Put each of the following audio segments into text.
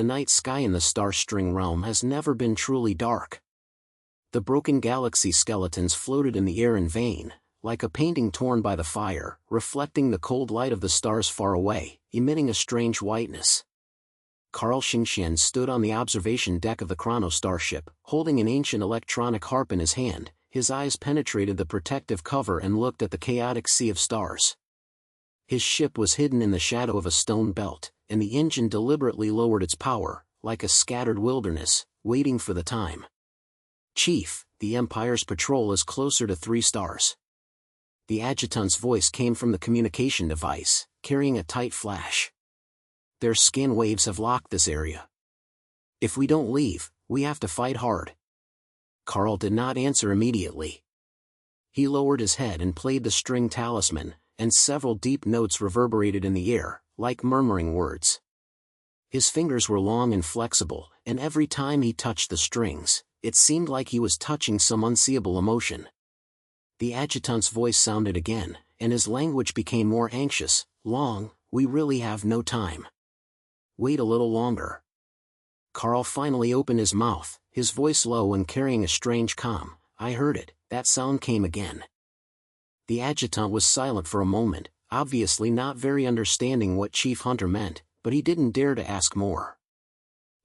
the night sky in the star-string realm has never been truly dark. The broken galaxy skeletons floated in the air in vain, like a painting torn by the fire, reflecting the cold light of the stars far away, emitting a strange whiteness. Xingxian stood on the observation deck of the Chrono starship, holding an ancient electronic harp in his hand. His eyes penetrated the protective cover and looked at the chaotic sea of stars. His ship was hidden in the shadow of a stone belt, and the engine deliberately lowered its power, like a scattered wilderness, waiting for the time. "Chief, the Empire's patrol is closer to 3 stars. The adjutant's voice came from the communication device, carrying a tight flash. "Their skin waves have locked this area. If we don't leave, we have to fight hard." Carl did not answer immediately. He lowered his head and played the string talisman, and several deep notes reverberated in the air, like murmuring words. His fingers were long and flexible, and every time he touched the strings, it seemed like he was touching some unseeable emotion. The adjutant's voice sounded again, and his language became more anxious. "Long, we really have no time. Wait a little longer." Carl finally opened his mouth, his voice low and carrying a strange calm. "I heard it," that sound came again. The adjutant was silent for a moment, obviously not very understanding what Chief Hunter meant, but he didn't dare to ask more.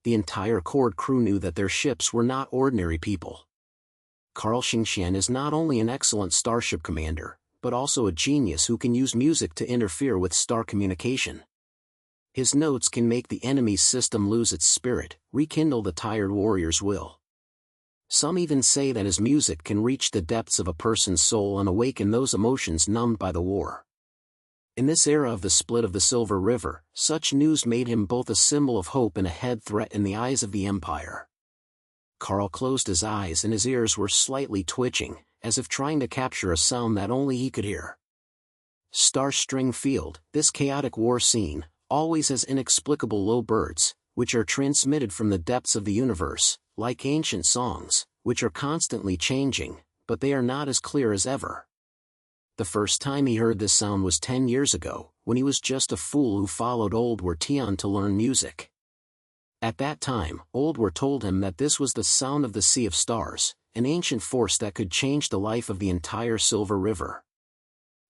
The entire Cord crew knew that their ships were not ordinary people. Xingxian is not only an excellent starship commander, but also a genius who can use music to interfere with star communication. His notes can make the enemy's system lose its spirit, rekindle the tired warrior's will. Some even say that his music can reach the depths of a person's soul and awaken those emotions numbed by the war. In this era of the split of the Silver River, such news made him both a symbol of hope and a head threat in the eyes of the Empire. Carl closed his eyes and his ears were slightly twitching, as if trying to capture a sound that only he could hear. Star String Field, this chaotic war scene, always has inexplicable low birds, which are transmitted from the depths of the universe, like ancient songs, which are constantly changing, but they are not as clear as ever. The first time he heard this sound was 10 years ago, when he was just a fool who followed Old War Tian to learn music. At that time, Old War told him that this was the sound of the Sea of Stars, an ancient force that could change the life of the entire Silver River.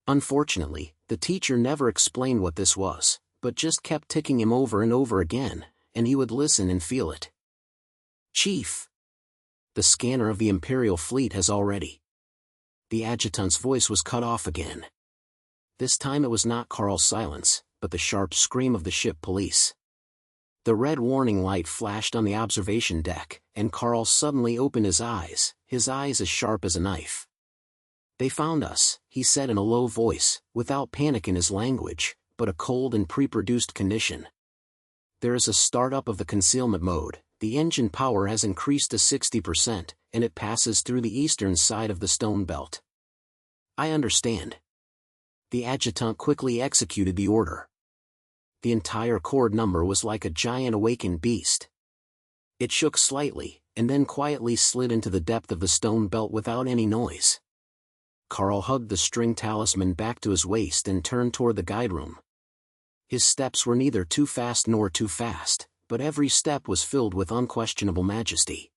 Unfortunately, the teacher never explained what this was, but just kept ticking him over and over again, and he would listen and feel it. "Chief! The scanner of the Imperial fleet has already..." The adjutant's voice was cut off again. This time it was not Carl's silence, but the sharp scream of the ship police. The red warning light flashed on the observation deck, and Carl suddenly opened his eyes as sharp as a knife. "They found us," he said in a low voice, without panic in his language, but a cold and pre-produced condition. "There is a startup of the concealment mode. The engine power has increased to 60%, and it passes through the eastern side of the stone belt." "I understand." The adjutant quickly executed the order. The entire Cord number was like a giant awakened beast. It shook slightly, and then quietly slid into the depth of the stone belt without any noise. Carl hugged the string talisman back to his waist and turned toward the guide room. His steps were neither too fast nor too fast, but every step was filled with unquestionable majesty.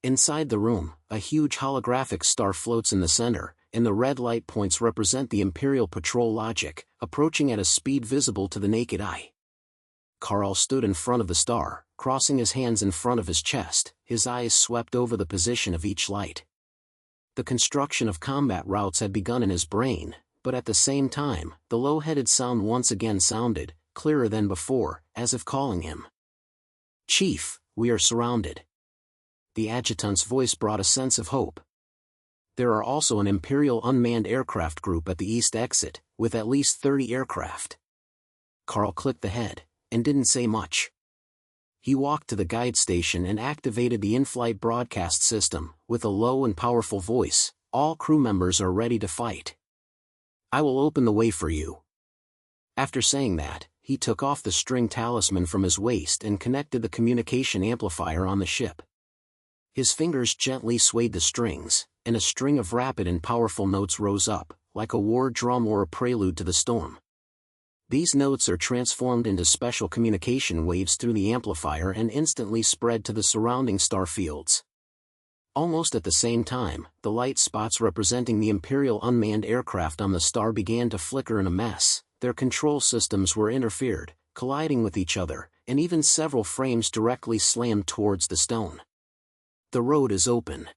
Inside the room, a huge holographic star floats in the center, and the red light points represent the Imperial Patrol logic, approaching at a speed visible to the naked eye. Carl stood in front of the star, crossing his hands in front of his chest, his eyes swept over the position of each light. The construction of combat routes had begun in his brain, but at the same time, the low-headed sound once again sounded, clearer than before, as if calling him. "Chief, we are surrounded." The adjutant's voice brought a sense of hope. "There are also an Imperial unmanned aircraft group at the east exit, with at least 30 aircraft." Carl clicked the head, and didn't say much. He walked to the guide station and activated the in-flight broadcast system, with a low and powerful voice. "All crew members are ready to fight. I will open the way for you." After saying that, he took off the string talisman from his waist and connected the communication amplifier on the ship. His fingers gently swayed the strings, and a string of rapid and powerful notes rose up, like a war drum or a prelude to the storm. These notes are transformed into special communication waves through the amplifier and instantly spread to the surrounding star fields. Almost at the same time, the light spots representing the Imperial unmanned aircraft on the star began to flicker in a mess. Their control systems were interfered, colliding with each other, and even several frames directly slammed towards the stone. "The road is open,"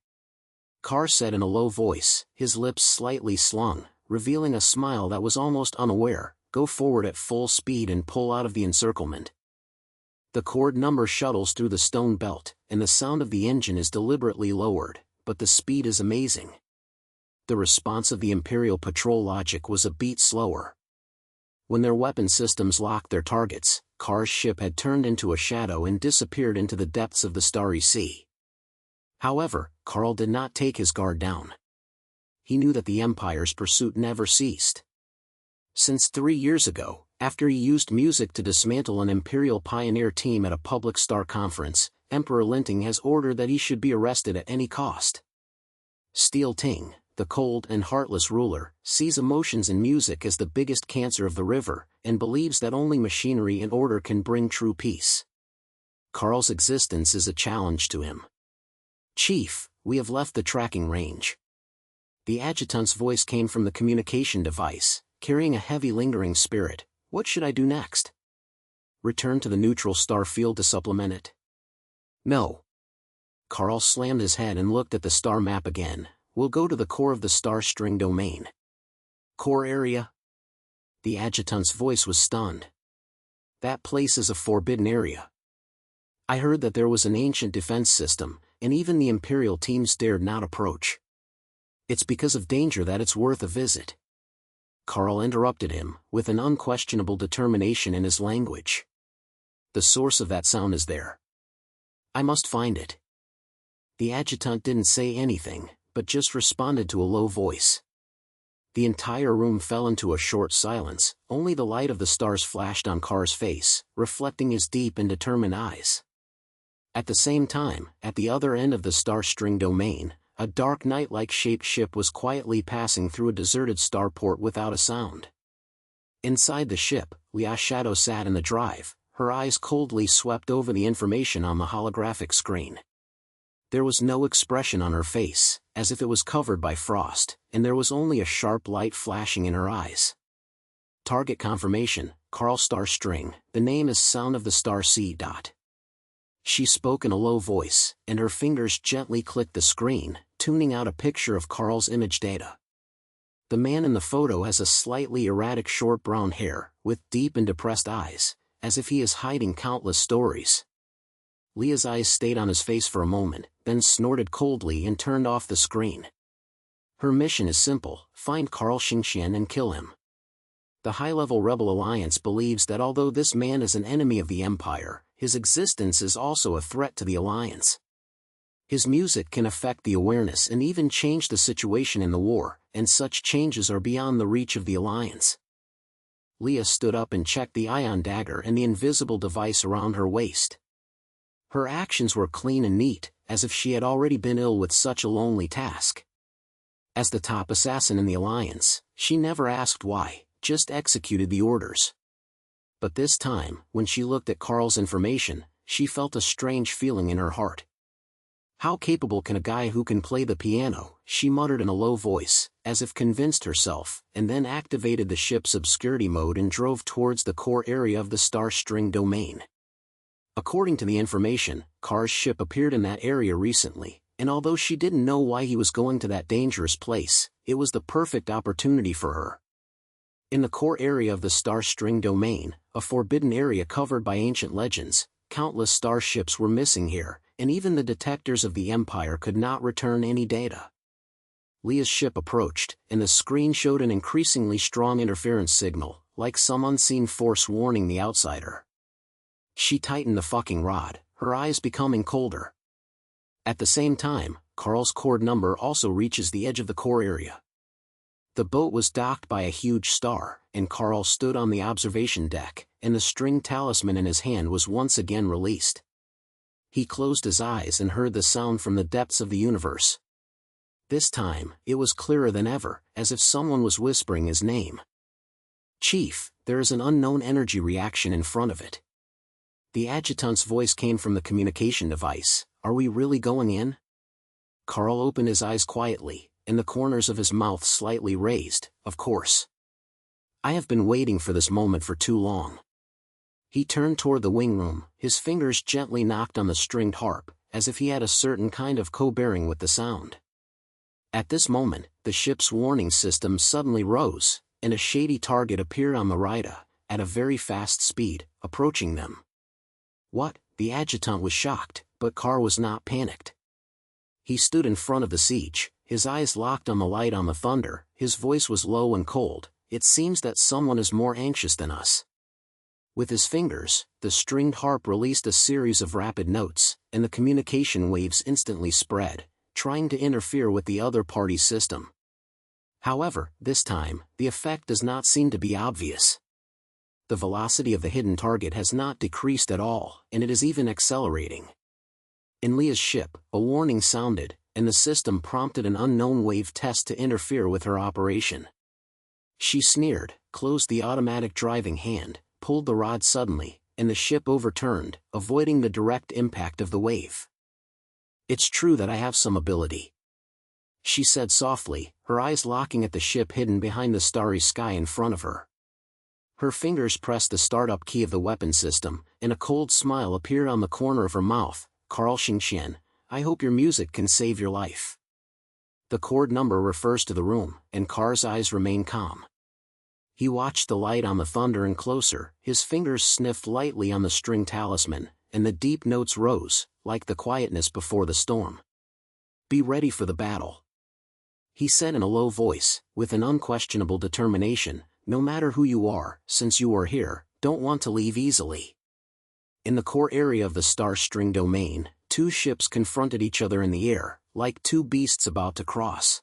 Carr said in a low voice, his lips slightly slung, revealing a smile that was almost unaware. "Go forward at full speed and pull out of the encirclement." The cord number shuttles through the stone belt, and the sound of the engine is deliberately lowered, but the speed is amazing. The response of the Imperial patrol logic was a beat slower. When their weapon systems locked their targets, Carr's ship had turned into a shadow and disappeared into the depths of the starry sea. However, Carl did not take his guard down. He knew that the Empire's pursuit never ceased. Since 3 years ago, after he used music to dismantle an Imperial pioneer team at a public star conference, Emperor Linting has ordered that he should be arrested at any cost. Steel Ting, the cold and heartless ruler, sees emotions in music as the biggest cancer of the river, and believes that only machinery and order can bring true peace. Carl's existence is a challenge to him. "Chief, we have left the tracking range." The adjutant's voice came from the communication device, carrying a heavy lingering spirit. "What should I do next?" "Return to the neutral star field to supplement it." "No." Carl slammed his head and looked at the star map again. "We'll go to the core of the star string domain." "Core area?" The adjutant's voice was stunned. "That place is a forbidden area. I heard that there was an ancient defense system, and even the Imperial teams dared not approach. It's because of danger that it's worth a visit." Carl interrupted him, with an unquestionable determination in his language. "The source of that sound is there. I must find it." The adjutant didn't say anything, but just responded to a low voice. The entire room fell into a short silence. Only the light of the stars flashed on Carr's face, reflecting his deep and determined eyes. At the same time, at the other end of the star string domain, a dark knight-like shaped ship was quietly passing through a deserted starport without a sound. Inside the ship, Leah Shadow sat in the drive, her eyes coldly swept over the information on the holographic screen. There was no expression on her face, as if it was covered by frost, and there was only a sharp light flashing in her eyes. "Target confirmation, Carl Star String, the name is Sound of the Star Sea. She spoke in a low voice, and her fingers gently clicked the screen, tuning out a picture of Carl's image data. The man in the photo has a slightly erratic short brown hair, with deep and depressed eyes, as if he is hiding countless stories. Leah's eyes stayed on his face for a moment, then snorted coldly and turned off the screen. Her mission is simple: find Carl Xingxian and kill him. The high-level Rebel Alliance believes that although this man is an enemy of the Empire, his existence is also a threat to the Alliance. His music can affect the awareness and even change the situation in the war, and such changes are beyond the reach of the Alliance. Leah stood up and checked the ion dagger and the invisible device around her waist. Her actions were clean and neat, as if she had already been ill with such a lonely task. As the top assassin in the Alliance, she never asked why, just executed the orders. But this time, when she looked at Carl's information, she felt a strange feeling in her heart. "How capable can a guy who can play the piano?" she muttered in a low voice, as if convinced herself, and then activated the ship's obscurity mode and drove towards the core area of the star string domain. According to the information, Carr's ship appeared in that area recently, and although she didn't know why he was going to that dangerous place, it was the perfect opportunity for her. In the core area of the star string domain, a forbidden area covered by ancient legends, countless starships were missing here, and even the detectors of the Empire could not return any data. Leah's ship approached, and the screen showed an increasingly strong interference signal, like some unseen force warning the outsider. She tightened the fucking rod, her eyes becoming colder. At the same time, Carl's cord number also reaches the edge of the core area. The boat was docked by a huge star, and Carl stood on the observation deck, and the string talisman in his hand was once again released. He closed his eyes and heard the sound from the depths of the universe. This time, it was clearer than ever, as if someone was whispering his name. "Chief, there is an unknown energy reaction in front of it. The adjutant's voice came from the communication device. Are we really going in? Carl opened his eyes quietly, and the corners of his mouth slightly raised. Of course. I have been waiting for this moment for too long. He turned toward the wing room, his fingers gently knocked on the stringed harp, as if he had a certain kind of co-bearing with the sound. At this moment, the ship's warning system suddenly rose, and a shady target appeared on the radar, at a very fast speed, approaching them. What? The adjutant was shocked, but Carl was not panicked. He stood in front of the siege, his eyes locked on the light on the thunder, his voice was low and cold. It seems that someone is more anxious than us. With his fingers, the stringed harp released a series of rapid notes, and the communication waves instantly spread, trying to interfere with the other party's system. However, this time, the effect does not seem to be obvious. The velocity of the hidden target has not decreased at all, and it is even accelerating. In Leah's ship, a warning sounded, and the system prompted an unknown wave test to interfere with her operation. She sneered, closed the automatic driving hand, pulled the rod suddenly, and the ship overturned, avoiding the direct impact of the wave. It's true that I have some ability, she said softly, her eyes locking at the ship hidden behind the starry sky in front of her. Her fingers pressed the startup key of the weapon system, and a cold smile appeared on the corner of her mouth. Carl Xingxian, I hope your music can save your life. The chord number refers to the room, and Carl's eyes remain calm. He watched the light on the thunder and closer, his fingers sniffed lightly on the string talisman, and the deep notes rose, like the quietness before the storm. Be ready for the battle, he said in a low voice, with an unquestionable determination. No matter who you are, since you are here, don't want to leave easily. In the core area of the star string domain, two ships confronted each other in the air, like two beasts about to cross.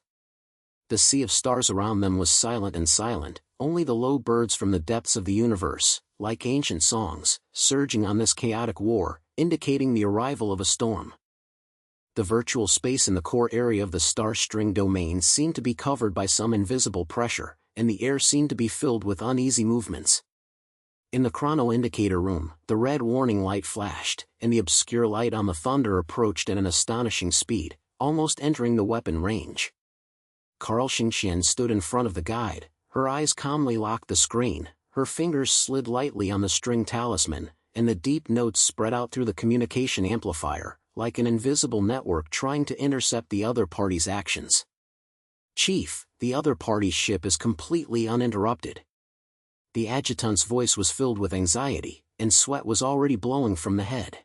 The sea of stars around them was silent and silent, only the low birds from the depths of the universe, like ancient songs, surging on this chaotic war, indicating the arrival of a storm. The virtual space in the core area of the star string domain seemed to be covered by some invisible pressure, and the air seemed to be filled with uneasy movements. In the chrono indicator room, the red warning light flashed, and the obscure light on the thunder approached at an astonishing speed, almost entering the weapon range. Carl Xingxian stood in front of the guide, her eyes calmly locked the screen, her fingers slid lightly on the string talisman, and the deep notes spread out through the communication amplifier, like an invisible network trying to intercept the other party's actions. Chief, the other party's ship is completely uninterrupted. The adjutant's voice was filled with anxiety, and sweat was already blowing from the head.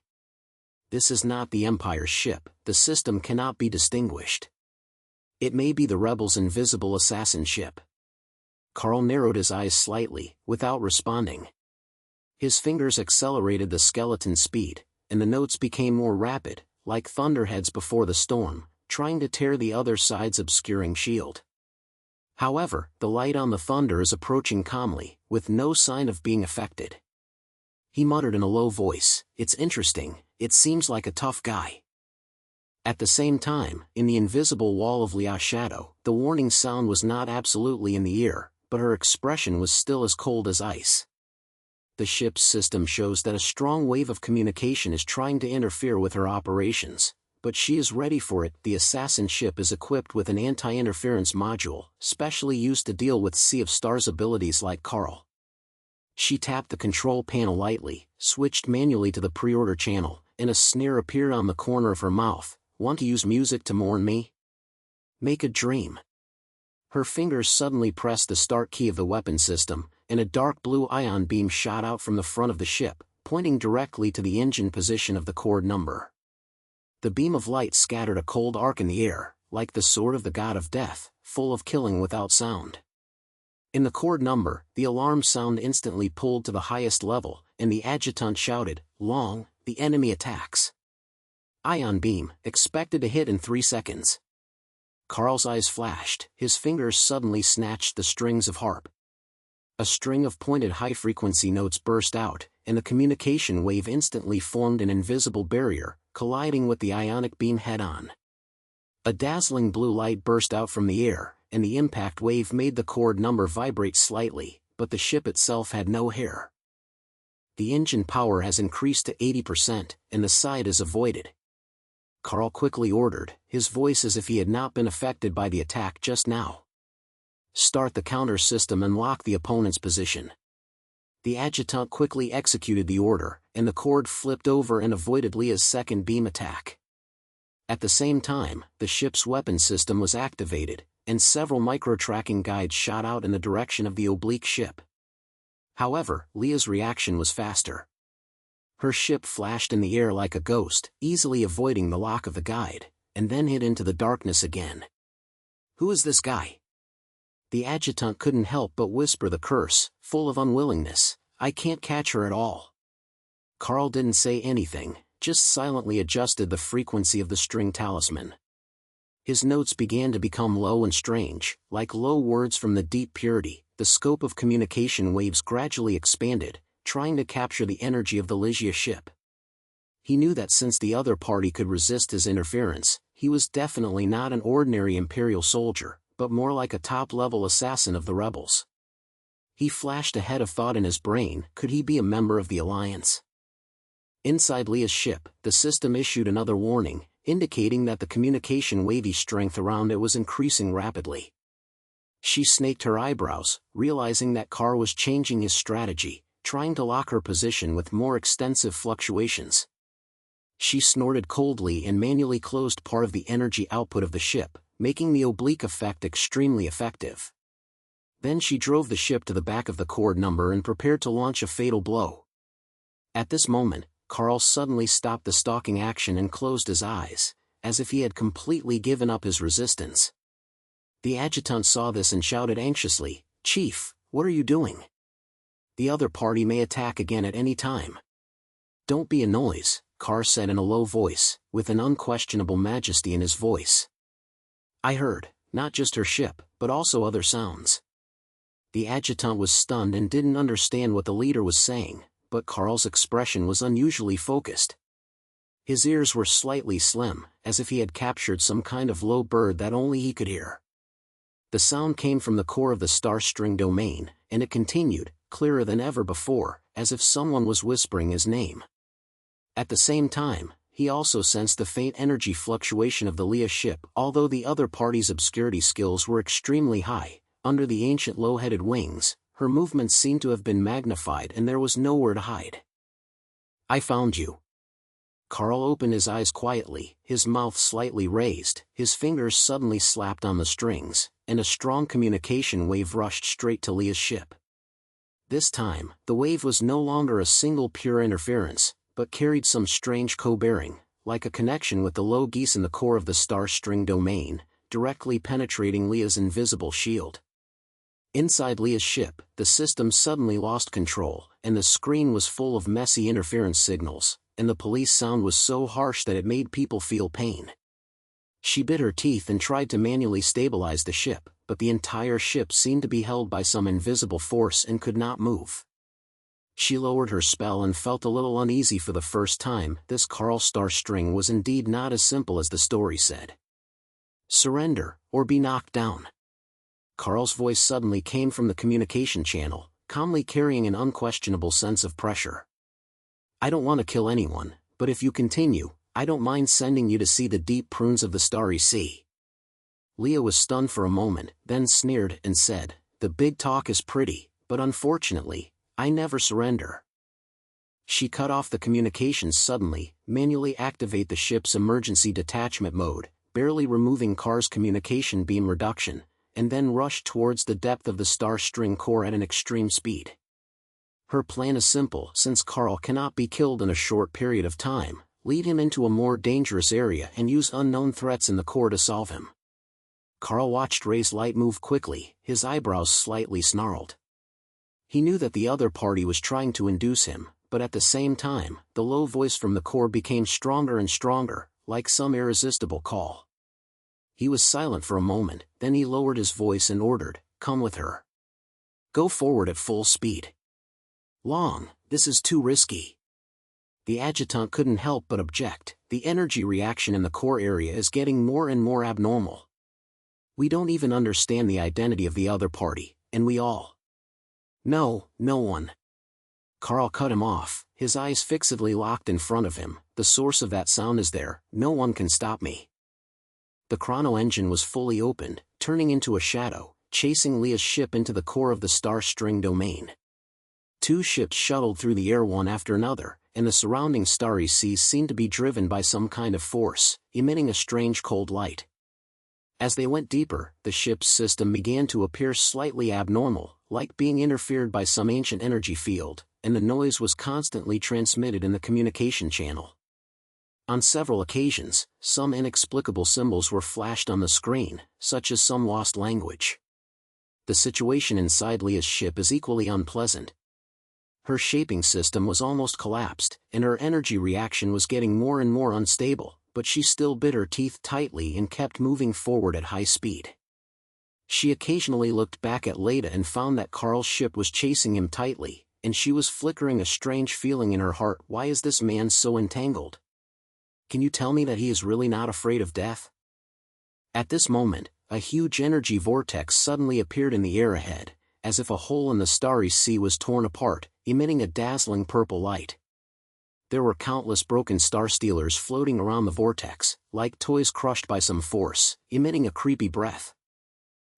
This is not the Empire's ship, the system cannot be distinguished. It may be the rebels' invisible assassin ship. Carl narrowed his eyes slightly, without responding. His fingers accelerated the skeleton's speed, and the notes became more rapid, like thunderheads before the storm, trying to tear the other side's obscuring shield. However, the light on the thunder is approaching calmly, with no sign of being affected. He muttered in a low voice, "It's interesting, it seems like a tough guy." At the same time, in the invisible wall of Leah Shadow, the warning sound was not absolutely in the ear, but her expression was still as cold as ice. The ship's system shows that a strong wave of communication is trying to interfere with her operations, but she is ready for it. The assassin ship is equipped with an anti-interference module, specially used to deal with Sea of Stars abilities like Carl. She tapped the control panel lightly, switched manually to the pre-order channel, and a sneer appeared on the corner of her mouth. Want to use music to mourn me? Make a dream. Her fingers suddenly pressed the start key of the weapon system, and a dark blue ion beam shot out from the front of the ship, pointing directly to the engine position of the chord number. The beam of light scattered a cold arc in the air, like the sword of the god of death, full of killing without sound. In the chord number, the alarm sound instantly pulled to the highest level, and the adjutant shouted, "Long, the enemy attacks." Ion beam, expected to hit in 3 seconds. Carl's eyes flashed, his fingers suddenly snatched the strings of harp. A string of pointed high-frequency notes burst out, and the communication wave instantly formed an invisible barrier, colliding with the ionic beam head-on. A dazzling blue light burst out from the air, and the impact wave made the chord number vibrate slightly, but the ship itself had no hair. The engine power has increased to 80%, and the side is avoided. Carl quickly ordered, his voice as if he had not been affected by the attack just now. Start the counter system and lock the opponent's position. The adjutant quickly executed the order, and the cord flipped over and avoided Leah's second beam attack. At the same time, the ship's weapon system was activated, and several micro-tracking guides shot out in the direction of the oblique ship. However, Leah's reaction was faster. Her ship flashed in the air like a ghost, easily avoiding the lock of the guide, and then hid into the darkness again. "Who is this guy?" The adjutant couldn't help but whisper the curse, full of unwillingness, "I can't catch her at all." Carl didn't say anything, just silently adjusted the frequency of the string talisman. His notes began to become low and strange, like low words from the deep purity. The scope of communication waves gradually expanded, trying to capture the energy of the Leah ship. He knew that since the other party could resist his interference, he was definitely not an ordinary Imperial soldier, but more like a top-level assassin of the rebels. He flashed ahead of thought in his brain, could he be a member of the Alliance? Inside Leah's ship, the system issued another warning, indicating that the communication wavy strength around it was increasing rapidly. She snaked her eyebrows, realizing that Carl was changing his strategy, trying to lock her position with more extensive fluctuations. She snorted coldly and manually closed part of the energy output of the ship, making the oblique effect extremely effective. Then she drove the ship to the back of the cord number and prepared to launch a fatal blow. At this moment, Carl suddenly stopped the stalking action and closed his eyes, as if he had completely given up his resistance. The adjutant saw this and shouted anxiously, "Chief, what are you doing? The other party may attack again at any time." "Don't be a noise," Carl said in a low voice, with an unquestionable majesty in his voice. "I heard, not just her ship, but also other sounds." The adjutant was stunned and didn't understand what the leader was saying, but Carl's expression was unusually focused. His ears were slightly slim, as if he had captured some kind of low bird that only he could hear. The sound came from the core of the star string domain, and it continued, clearer than ever before, as if someone was whispering his name. At the same time, he also sensed the faint energy fluctuation of the Leah ship. Although the other party's obscurity skills were extremely high, under the ancient low-headed wings, her movements seemed to have been magnified and there was nowhere to hide. "I found you." Carl opened his eyes quietly, his mouth slightly raised, his fingers suddenly slapped on the strings, and a strong communication wave rushed straight to Leah's ship. This time, the wave was no longer a single pure interference, but carried some strange co-bearing, like a connection with the low geese in the core of the star string domain, directly penetrating Leah's invisible shield. Inside Leah's ship, the system suddenly lost control, and the screen was full of messy interference signals, and the police sound was so harsh that it made people feel pain. She bit her teeth and tried to manually stabilize the ship, but the entire ship seemed to be held by some invisible force and could not move. She lowered her spell and felt a little uneasy for the first time. This Carl star string was indeed not as simple as the story said. "Surrender, or be knocked down." Carl's voice suddenly came from the communication channel, calmly carrying an unquestionable sense of pressure. "I don't want to kill anyone, but if you continue, I don't mind sending you to see the deep prunes of the starry sea." Leah was stunned for a moment, then sneered and said, "The big talk is pretty, but unfortunately, I never surrender." She cut off the communications suddenly, manually activate the ship's emergency detachment mode, barely removing Car's communication beam reduction, and then rushed towards the depth of the star string core at an extreme speed. Her plan is simple. Since Carl cannot be killed in a short period of time, lead him into a more dangerous area and use unknown threats in the core to solve him. Carl watched Ray's light move quickly, his eyebrows slightly snarled. He knew that the other party was trying to induce him, but at the same time, the low voice from the core became stronger and stronger, like some irresistible call. He was silent for a moment, then he lowered his voice and ordered, "Come with her. Go forward at full speed." "Long, this is too risky." The adjutant couldn't help but object. "The energy reaction in the core area is getting more and more abnormal. We don't even understand the identity of the other party, and we all No, no one. Carl cut him off, his eyes fixedly locked in front of him. The source of that sound is there, no one can stop me. The chrono engine was fully opened, turning into a shadow, chasing Leah's ship into the core of the star string domain. Two ships shuttled through the air one after another, and the surrounding starry seas seemed to be driven by some kind of force, emitting a strange cold light. As they went deeper, the ship's system began to appear slightly abnormal, like being interfered by some ancient energy field, and the noise was constantly transmitted in the communication channel. On several occasions, some inexplicable symbols were flashed on the screen, such as some lost language. The situation inside Leah's ship is equally unpleasant. Her shaping system was almost collapsed, and her energy reaction was getting more and more unstable, but she still bit her teeth tightly and kept moving forward at high speed. She occasionally looked back at Leah and found that Carl's ship was chasing him tightly, and she was flickering a strange feeling in her heart. Why is this man so entangled? Can you tell me that he is really not afraid of death? At this moment, a huge energy vortex suddenly appeared in the air ahead, as if a hole in the starry sea was torn apart, emitting a dazzling purple light. There were countless broken star stealers floating around the vortex, like toys crushed by some force, emitting a creepy breath.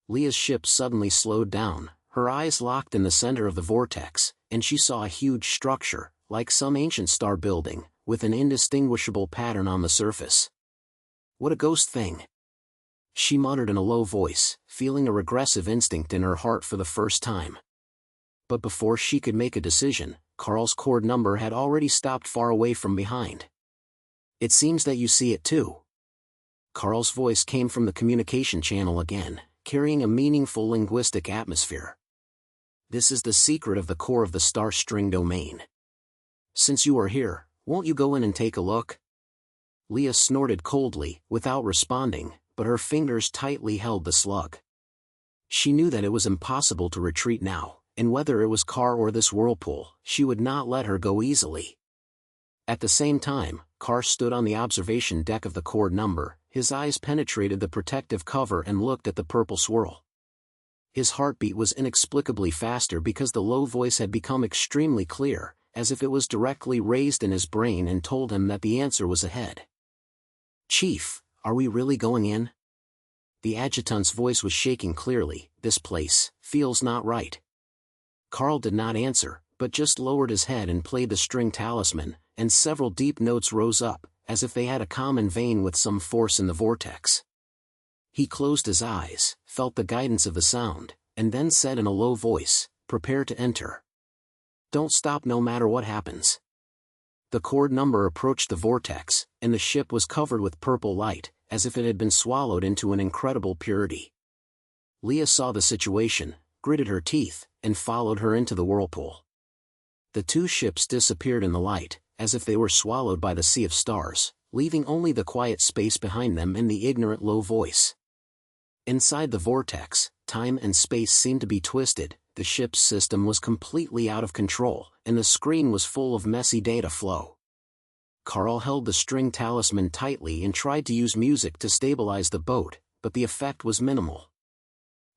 Leah's ship suddenly slowed down, her eyes locked in the center of the vortex, and she saw a huge structure, like some ancient star building, with an indistinguishable pattern on the surface. What a ghost thing! She muttered in a low voice, feeling a regressive instinct in her heart for the first time. But before she could make a decision, Carl's cord number had already stopped far away from behind. It seems that you see it too. Carl's voice came from the communication channel again, carrying a meaningful linguistic atmosphere. This is the secret of the core of the star string domain. Since you are here, won't you go in and take a look? Leah snorted coldly, without responding, but her fingers tightly held the slug. She knew that it was impossible to retreat now, and whether it was Carl or this whirlpool, she would not let her go easily. At the same time, Carl stood on the observation deck of the cord number, his eyes penetrated the protective cover and looked at the purple swirl. His heartbeat was inexplicably faster because the low voice had become extremely clear, as if it was directly raised in his brain and told him that the answer was ahead. "Chief, are we really going in?" The adjutant's voice was shaking clearly. "This place feels not right." Carl did not answer, but just lowered his head and played the string talisman, and several deep notes rose up, as if they had a common vein with some force in the vortex. He closed his eyes, felt the guidance of the sound, and then said in a low voice, "Prepare to enter. Don't stop no matter what happens." The cord number approached the vortex, and the ship was covered with purple light, as if it had been swallowed into an incredible purity. Leah saw the situation, gritted her teeth, and followed her into the whirlpool. The two ships disappeared in the light, as if they were swallowed by the sea of stars, leaving only the quiet space behind them and the ignorant low voice. Inside the vortex, time and space seemed to be twisted, the ship's system was completely out of control, and the screen was full of messy data flow. Carl held the string talisman tightly and tried to use music to stabilize the boat, but the effect was minimal.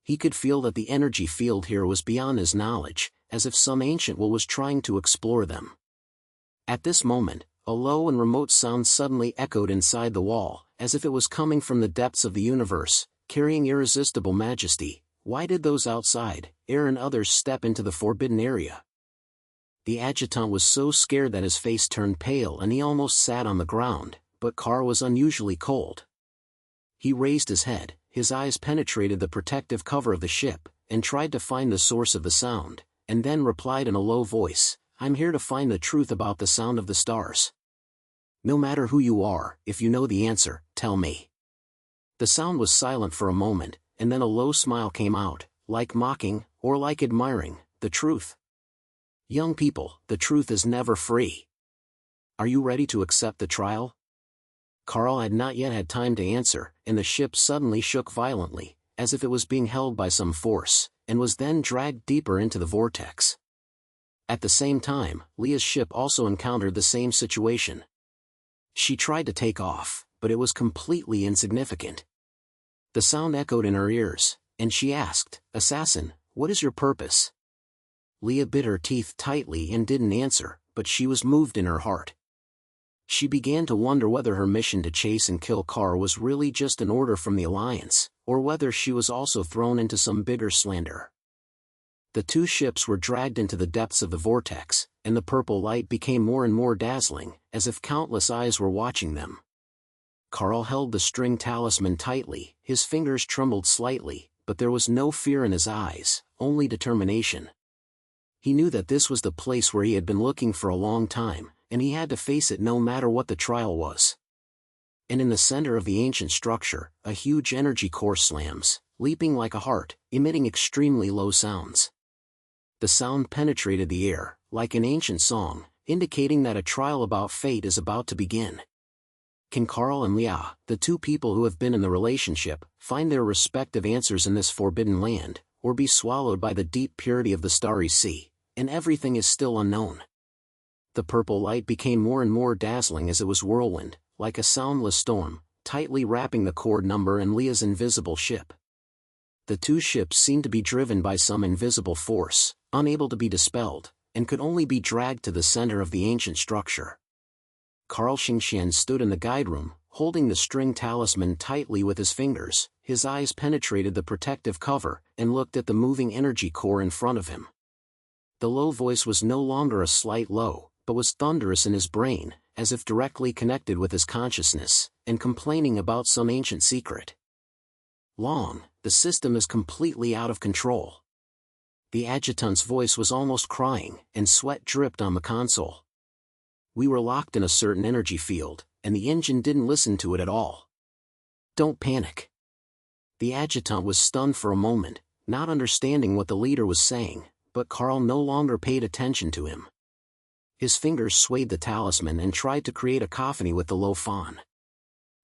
He could feel that the energy field here was beyond his knowledge, as if some ancient will was trying to explore them. At this moment, a low and remote sound suddenly echoed inside the wall, as if it was coming from the depths of the universe, carrying irresistible majesty. Why did those outside, air and others step into the forbidden area? The adjutant was so scared that his face turned pale and he almost sat on the ground, but Carl was unusually cold. He raised his head, his eyes penetrated the protective cover of the ship, and tried to find the source of the sound, and then replied in a low voice, "I'm here to find the truth about the sound of the stars. No matter who you are, if you know the answer, tell me." The sound was silent for a moment, and then a low smile came out, like mocking, or like admiring, "The truth. Young people, the truth is never free. Are you ready to accept the trial?" Carl had not yet had time to answer, and the ship suddenly shook violently, as if it was being held by some force, and was then dragged deeper into the vortex. At the same time, Leah's ship also encountered the same situation. She tried to take off, but it was completely insignificant. The sound echoed in her ears, and she asked, "Assassin, what is your purpose?" Leah bit her teeth tightly and didn't answer, but she was moved in her heart. She began to wonder whether her mission to chase and kill Carl was really just an order from the Alliance, or whether she was also thrown into some bigger slander. The two ships were dragged into the depths of the vortex, and the purple light became more and more dazzling, as if countless eyes were watching them. Carl held the string talisman tightly, his fingers trembled slightly, but there was no fear in his eyes, only determination. He knew that this was the place where he had been looking for a long time, and he had to face it no matter what the trial was. And in the center of the ancient structure, a huge energy core slams, leaping like a heart, emitting extremely low sounds. The sound penetrated the air, like an ancient song, indicating that a trial about fate is about to begin. Can Carl and Leah, the two people who have been in the relationship, find their respective answers in this forbidden land, or be swallowed by the deep purity of the starry sea, and everything is still unknown? The purple light became more and more dazzling as it was whirlwind, like a soundless storm, tightly wrapping the cord number and Leah's invisible ship. The two ships seemed to be driven by some invisible force, unable to be dispelled, and could only be dragged to the center of the ancient structure. Carl Xingxian stood in the guide room, holding the string talisman tightly with his fingers. His eyes penetrated the protective cover, and looked at the moving energy core in front of him. The low voice was no longer a slight low, but was thunderous in his brain, as if directly connected with his consciousness, and complaining about some ancient secret. "Long, the system is completely out of control." The adjutant's voice was almost crying, and sweat dripped on the console. "We were locked in a certain energy field, and the engine didn't listen to it at all." "Don't panic." The adjutant was stunned for a moment, not understanding what the leader was saying, but Carl no longer paid attention to him. His fingers swayed the talisman and tried to create a cacophony with the low fawn.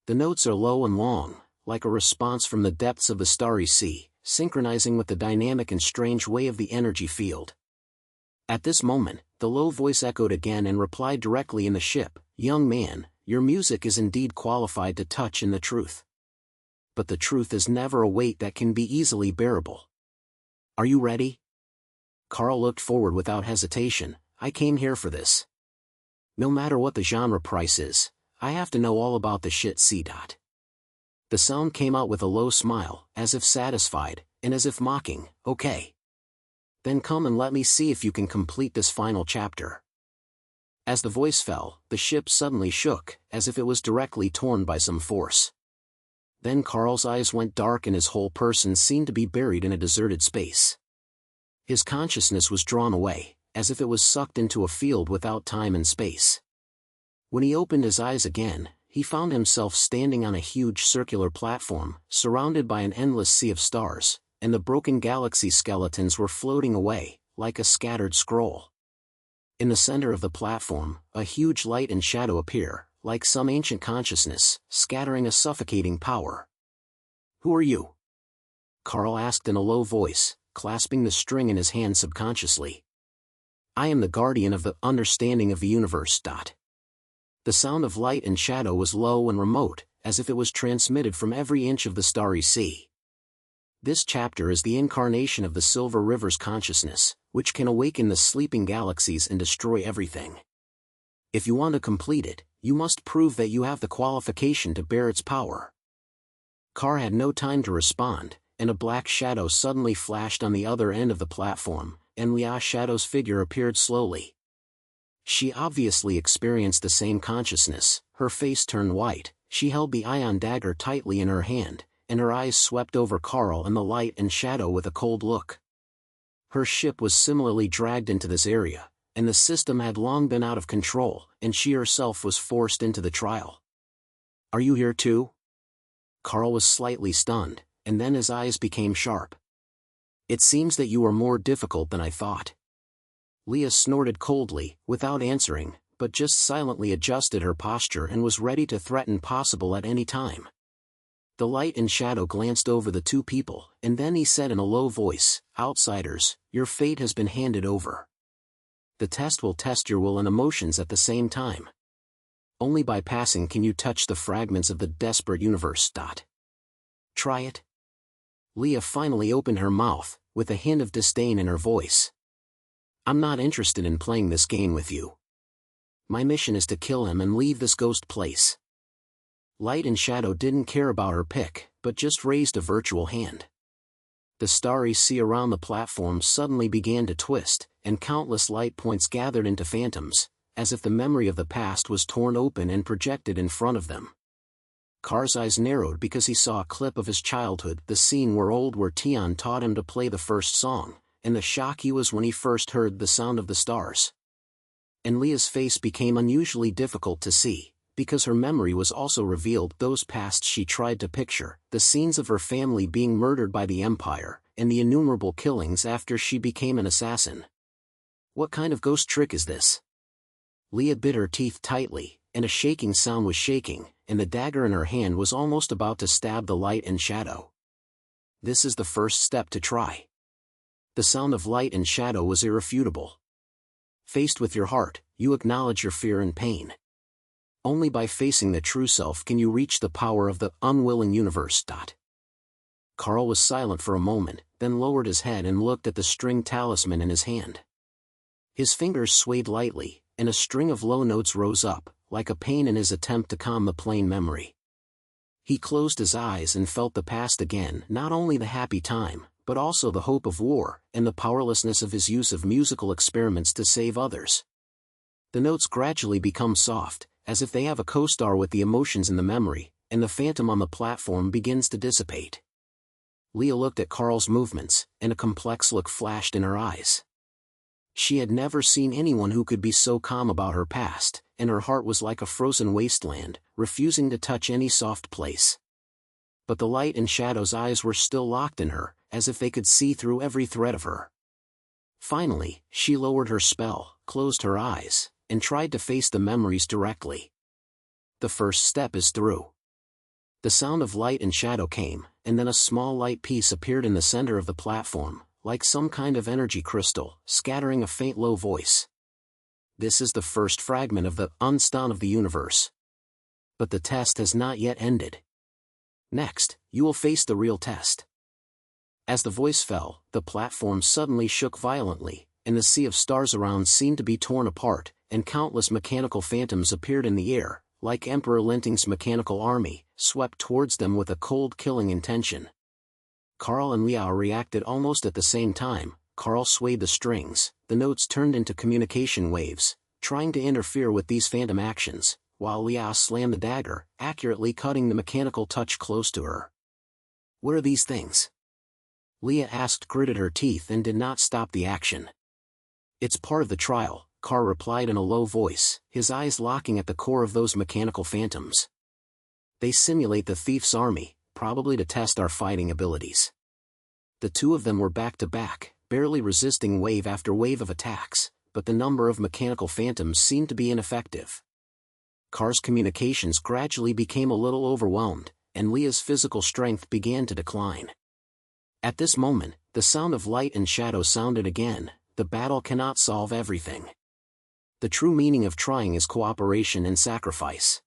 The notes are low and long, like a response from the depths of the starry sea, synchronizing with the dynamic and strange way of the energy field. At this moment, the low voice echoed again and replied directly in the ship, "Young man, your music is indeed qualified to touch in the truth. But the truth is never a weight that can be easily bearable. Are you ready?" Carl looked forward without hesitation. "I came here for this. No matter what the genre price is, I have to know all about the shit. The sound came out with a low smile, as if satisfied, and as if mocking. "Okay. Then come and let me see if you can complete this final chapter." As the voice fell, the ship suddenly shook, as if it was directly torn by some force. Then Carl's eyes went dark and his whole person seemed to be buried in a deserted space. His consciousness was drawn away, as if it was sucked into a field without time and space. When he opened his eyes again, he found himself standing on a huge circular platform, surrounded by an endless sea of stars, and the broken galaxy skeletons were floating away, like a scattered scroll. In the center of the platform, a huge light and shadow appear, like some ancient consciousness, scattering a suffocating power. "Who are you?" Carl asked in a low voice, clasping the string in his hand subconsciously. "I am the guardian of the understanding of the universe." The sound of light and shadow was low and remote, as if it was transmitted from every inch of the starry sea. This chapter is the incarnation of the Silver River's consciousness, which can awaken the sleeping galaxies and destroy everything. If you want to complete it, you must prove that you have the qualification to bear its power. Carl had no time to respond, and a black shadow suddenly flashed on the other end of the platform, and Leah Shadow's figure appeared slowly. She obviously experienced the same consciousness. Her face turned white, she held the ion dagger tightly in her hand, and her eyes swept over Carl and the light and shadow with a cold look. Her ship was similarly dragged into this area, and the system had long been out of control, and she herself was forced into the trial. "Are you here too?" Carl was slightly stunned, and then his eyes became sharp. "It seems that you are more difficult than I thought." Leah snorted coldly, without answering, but just silently adjusted her posture and was ready to threaten possible at any time. The light and shadow glanced over the two people, and then he said in a low voice, "Outsiders, your fate has been handed over. The test will test your will and emotions at the same time. Only by passing can you touch the fragments of the desperate universe. Try it." Leah finally opened her mouth, with a hint of disdain in her voice. I'm not interested in playing this game with you. My mission is to kill him and leave this ghost place. Light and Shadow didn't care about her pick, but just raised a virtual hand. The starry sea around the platform suddenly began to twist, and countless light points gathered into phantoms, as if the memory of the past was torn open and projected in front of them. Car's eyes narrowed because he saw a clip of his childhood, the scene where Tian taught him to play the first song, and the shock he was when he first heard the sound of the stars. And Leah's face became unusually difficult to see, because her memory was also revealed those pasts she tried to picture, the scenes of her family being murdered by the Empire, and the innumerable killings after she became an assassin. What kind of ghost trick is this? Leah bit her teeth tightly, and a shaking sound was shaking, and the dagger in her hand was almost about to stab the Light and Shadow. This is the first step to try. The sound of Light and Shadow was irrefutable. Faced with your heart, you acknowledge your fear and pain. Only by facing the true self can you reach the power of the unwilling universe. Carl was silent for a moment, then lowered his head and looked at the string talisman in his hand. His fingers swayed lightly, and a string of low notes rose up, like a pain in his attempt to calm the plain memory. He closed his eyes and felt the past again, not only the happy time, but also the hope of war, and the powerlessness of his use of musical experiments to save others. The notes gradually become soft, as if they have a co-star with the emotions in the memory, and the phantom on the platform begins to dissipate. Leah looked at Carl's movements, and a complex look flashed in her eyes. She had never seen anyone who could be so calm about her past, and her heart was like a frozen wasteland, refusing to touch any soft place. But the Light and Shadow's eyes were still locked in her, as if they could see through every thread of her. Finally, she lowered her spell, closed her eyes, and tried to face the memories directly. The first step is through. The sound of Light and Shadow came, and then a small light piece appeared in the center of the platform, like some kind of energy crystal, scattering a faint low voice. This is the first fragment of the unstone of the universe. But the test has not yet ended. Next, you will face the real test. As the voice fell, the platform suddenly shook violently, and the sea of stars around seemed to be torn apart, and countless mechanical phantoms appeared in the air, like Emperor Linting's mechanical army, swept towards them with a cold killing intention. Carl and Leah reacted almost at the same time. Carl swayed the strings, the notes turned into communication waves, trying to interfere with these phantom actions, while Leah slammed the dagger, accurately cutting the mechanical touch close to her. What are these things? Leah asked, gritted her teeth and did not stop the action. It's part of the trial, Carl replied in a low voice, his eyes locking at the core of those mechanical phantoms. They simulate the thief's army, probably to test our fighting abilities. The two of them were back to back, barely resisting wave after wave of attacks, but the number of mechanical phantoms seemed to be ineffective. Car's communications gradually became a little overwhelmed, and Leah's physical strength began to decline. At this moment, the sound of Light and Shadow sounded again. The battle cannot solve everything. The true meaning of trying is cooperation and sacrifice.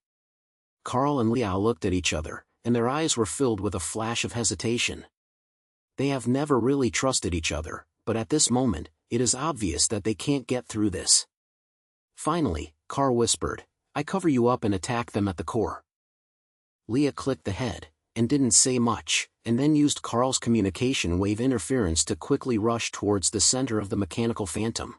Carl and Leah looked at each other, and their eyes were filled with a flash of hesitation. They have never really trusted each other, but at this moment, it is obvious that they can't get through this. Finally, Carl whispered, I cover you up and attack them at the core. Leah clicked the head, and didn't say much, and then used Carl's communication wave interference to quickly rush towards the center of the mechanical phantom.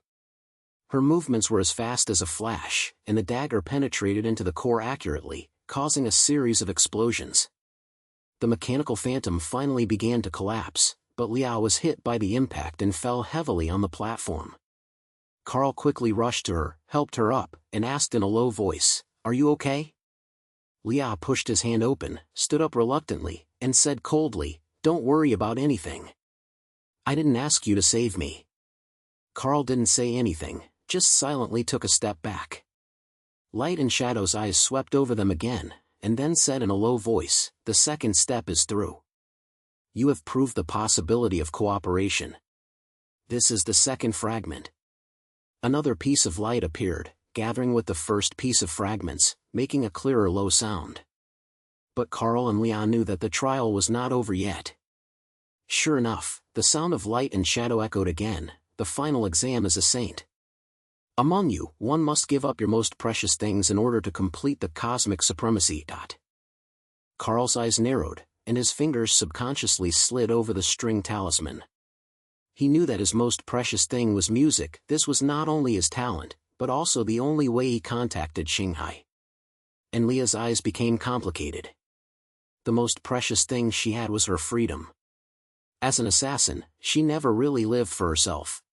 Her movements were as fast as a flash, and the dagger penetrated into the core accurately, causing a series of explosions. The mechanical phantom finally began to collapse, but Leah was hit by the impact and fell heavily on the platform. Carl quickly rushed to her, helped her up, and asked in a low voice, Are you okay? Leah pushed his hand open, stood up reluctantly, and said coldly, Don't worry about anything. I didn't ask you to save me. Carl didn't say anything, just silently took a step back. Light and Shadow's eyes swept over them again, and then said in a low voice, The second step is through. You have proved the possibility of cooperation. This is the second fragment. Another piece of light appeared, gathering with the first piece of fragments, making a clearer low sound. But Carl and Leah knew that the trial was not over yet. Sure enough, the sound of Light and Shadow echoed again, the final exam is a saint. Among you, one must give up your most precious things in order to complete the cosmic supremacy. Carl's eyes narrowed, and his fingers subconsciously slid over the string talisman. He knew that his most precious thing was music. This was not only his talent, but also the only way he contacted Xingxian. And Leah's eyes became complicated. The most precious thing she had was her freedom. As an assassin, she never really lived for herself.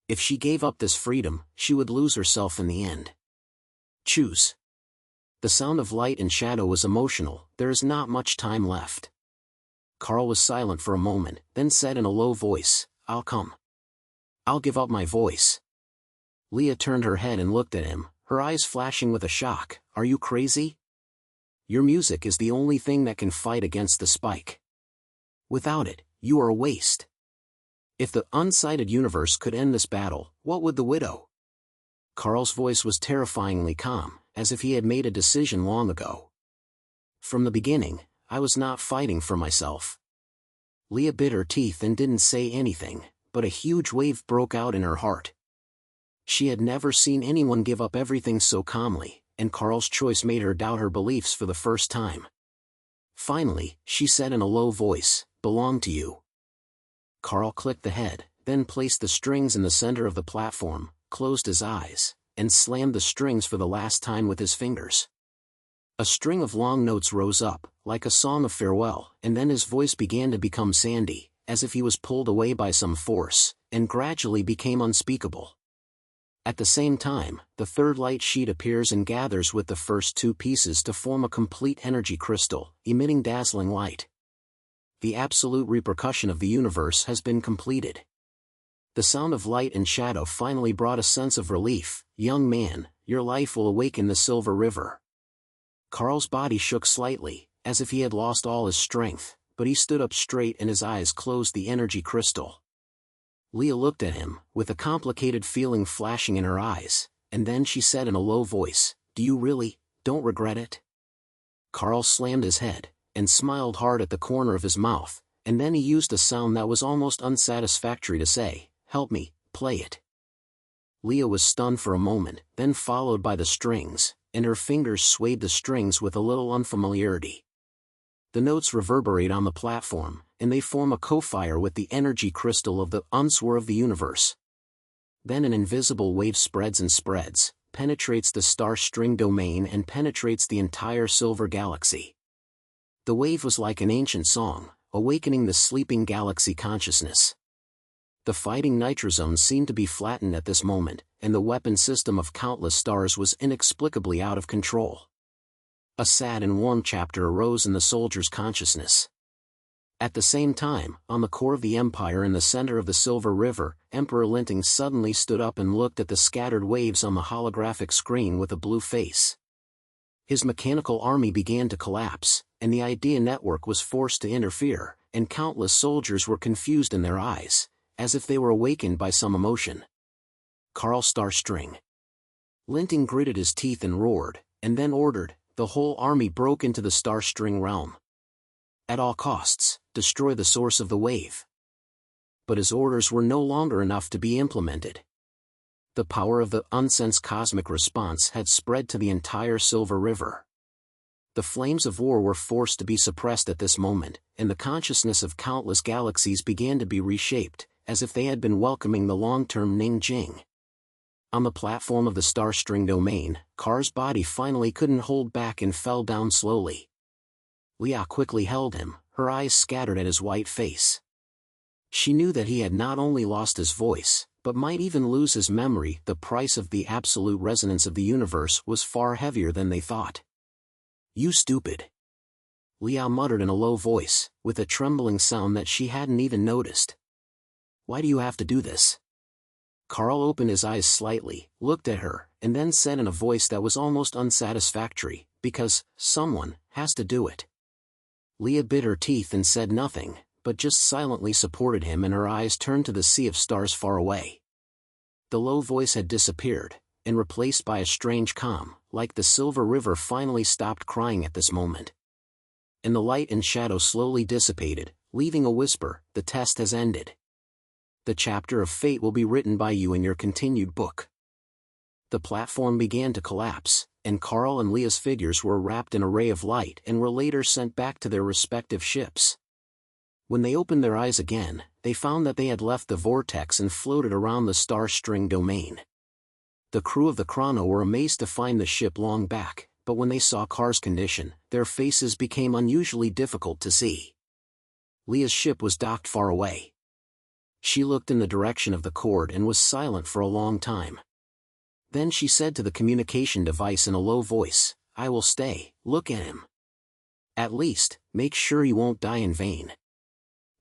If she gave up this freedom, she would lose herself in the end. Choose. The sound of light and shadow was emotional. There is not much time left. Carl was silent for a moment, then said in a low voice, I'll come. I'll give up my voice. Leah turned her head and looked at him, her eyes flashing with a shock. Are you crazy? Your music is the only thing that can fight against the spike. Without it, you are a waste. If the unsighted universe could end this battle, what would the widow? Carl's voice was terrifyingly calm, as if he had made a decision long ago. From the beginning, I was not fighting for myself. Leah bit her teeth and didn't say anything, but a huge wave broke out in her heart. She had never seen anyone give up everything so calmly, and Carl's choice made her doubt her beliefs for the first time. Finally, she said in a low voice, belong to you. Carl clicked the head, then placed the strings in the center of the platform, closed his eyes, and slammed the strings for the last time with his fingers. A string of long notes rose up, like a song of farewell, and then his voice began to become sandy, as if he was pulled away by some force, and gradually became unspeakable. At the same time, the third light sheet appears and gathers with the first two pieces to form a complete energy crystal, emitting dazzling light. The absolute repercussion of the universe has been completed. The sound of light and shadow finally brought a sense of relief. Young man, your life will awaken the Silver River. Carl's body shook slightly, as if he had lost all his strength, but he stood up straight and his eyes closed the energy crystal. Leah looked at him, with a complicated feeling flashing in her eyes, and then she said in a low voice, do you really, don't regret it? Carl slammed his head, and smiled hard at the corner of his mouth, and then he used a sound that was almost unsatisfactory to say, help me, play it. Leah was stunned for a moment, then followed by the strings, and her fingers swayed the strings with a little unfamiliarity. The notes reverberate on the platform, and they form a co-fire with the energy crystal of the unswer of the universe. Then an invisible wave spreads and spreads, penetrates the star string domain and penetrates the entire silver galaxy. The wave was like an ancient song, awakening the sleeping galaxy consciousness. The fighting nitrozones seemed to be flattened at this moment, and the weapon system of countless stars was inexplicably out of control. A sad and warm chapter arose in the soldier's consciousness. At the same time, on the core of the empire in the center of the Silver River, Emperor Linting suddenly stood up and looked at the scattered waves on the holographic screen with a blue face. His mechanical army began to collapse, and the Idea Network was forced to interfere, and countless soldiers were confused in their eyes, as if they were awakened by some emotion. Carl Starstring. Linting gritted his teeth and roared, and then ordered, the whole army broke into the Starstring realm. At all costs, destroy the source of the wave. But his orders were no longer enough to be implemented. The power of the unsensed cosmic response had spread to the entire Silver River. The flames of war were forced to be suppressed at this moment, and the consciousness of countless galaxies began to be reshaped, as if they had been welcoming the long-term Xingxian. On the platform of the Starstring domain, Car's body finally couldn't hold back and fell down slowly. Leah quickly held him, her eyes scattered at his white face. She knew that he had not only lost his voice, but might even lose his memory. The price of the absolute resonance of the universe was far heavier than they thought. You stupid. Leah muttered in a low voice, with a trembling sound that she hadn't even noticed. Why do you have to do this? Carl opened his eyes slightly, looked at her, and then said in a voice that was almost unsatisfactory, because someone has to do it. Leah bit her teeth and said nothing, but just silently supported him, and her eyes turned to the sea of stars far away. The low voice had disappeared, and replaced by a strange calm, like the Silver River finally stopped crying at this moment. And the light and shadow slowly dissipated, leaving a whisper, the test has ended. The chapter of fate will be written by you in your continued book. The platform began to collapse, and Carl and Leah's figures were wrapped in a ray of light and were later sent back to their respective ships. When they opened their eyes again, they found that they had left the vortex and floated around the star string domain. The crew of the Chrono were amazed to find the ship long back, but when they saw Car's condition, their faces became unusually difficult to see. Leah's ship was docked far away. She looked in the direction of the cord and was silent for a long time. Then she said to the communication device in a low voice, "I will stay, look at him. At least, make sure he won't die in vain."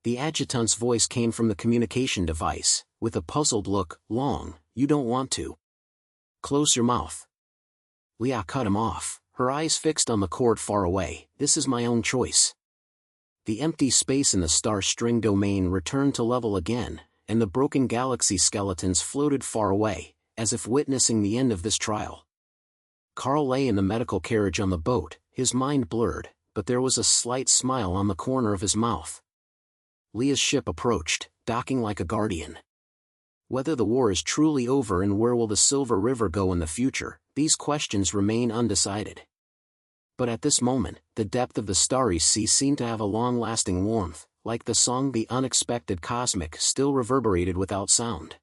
The adjutant's voice came from the communication device, with a puzzled look. "Long, you don't want to. Close your mouth." Leah cut him off, her eyes fixed on the cord far away. "This is my own choice." The empty space in the star string domain returned to level again, and the broken galaxy skeletons floated far away, as if witnessing the end of this trial. Carl lay in the medical carriage on the boat, his mind blurred, but there was a slight smile on the corner of his mouth. Leah's ship approached, docking like a guardian. Whether the war is truly over and where will the Silver River go in the future, these questions remain undecided. But at this moment, the depth of the starry sea seemed to have a long-lasting warmth, like the song "The Unexpected Cosmic" still reverberated without sound.